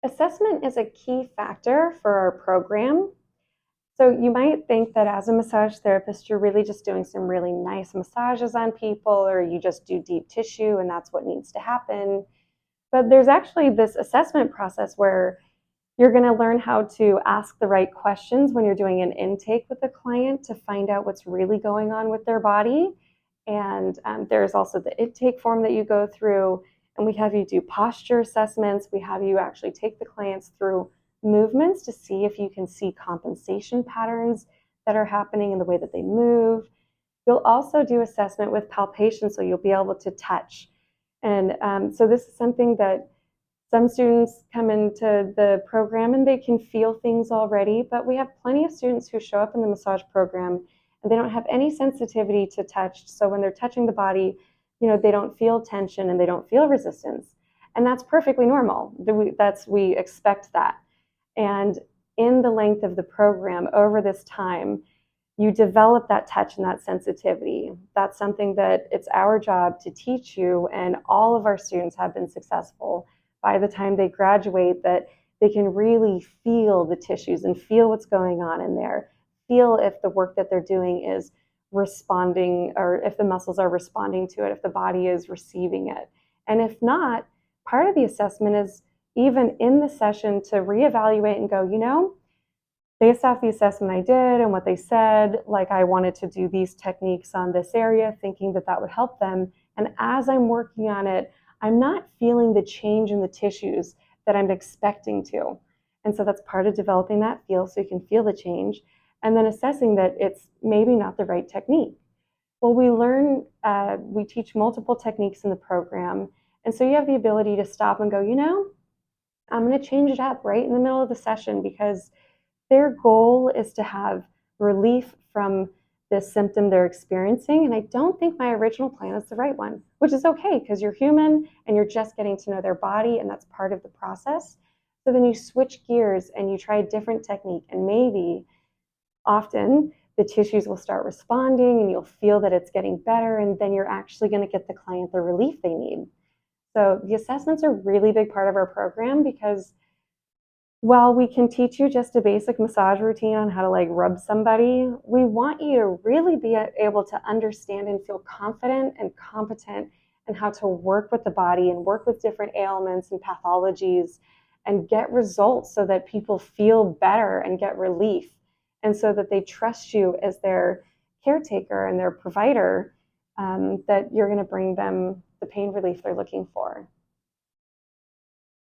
Assessment is a key factor for our program. So you might think that as a massage therapist, you're really just doing some really nice massages on people, or you just do deep tissue and that's what needs to happen. But there's actually this assessment process where you're going to learn how to ask the right questions when you're doing an intake with a client to find out what's really going on with their body. And there's also the intake form that you go through, and we have you do posture assessments. We have you actually take the clients through movements to see if you can see compensation patterns that are happening in the way that they move. You'll also do assessment with palpation, so you'll be able to touch. And so this is something that some students come into the program and they can feel things already, but we have plenty of students who show up in the massage program and they don't have any sensitivity to touch. So when they're touching the body, they don't feel tension and they don't feel resistance. And that's perfectly normal. We expect that. And in the length of the program over this time, you develop that touch and that sensitivity. That's something that it's our job to teach you, and all of our students have been successful by the time they graduate, that they can really feel the tissues and feel what's going on in there, feel if the work that they're doing is responding, or if the muscles are responding to it, if the body is receiving it. And if not, part of the assessment is even in the session to reevaluate and go, based off the assessment I did and what they said, like I wanted to do these techniques on this area, thinking that that would help them. And as I'm working on it, I'm not feeling the change in the tissues that I'm expecting to. And so that's part of developing that feel, so you can feel the change, and then assessing that it's maybe not the right technique. Well, we teach multiple techniques in the program. And so you have the ability to stop and go, I'm going to change it up right in the middle of the session, because their goal is to have relief from this symptom they're experiencing. And I don't think my original plan is the right one, which is okay, because you're human and you're just getting to know their body, and that's part of the process. So then you switch gears and you try a different technique, and maybe often the tissues will start responding and you'll feel that it's getting better, and then you're actually going to get the client the relief they need. So the assessments are a really big part of our program, because while we can teach you just a basic massage routine on how to rub somebody, we want you to really be able to understand and feel confident and competent in how to work with the body and work with different ailments and pathologies and get results so that people feel better and get relief, and so that they trust you as their caretaker and their provider, that you're going to bring them the pain relief they're looking for.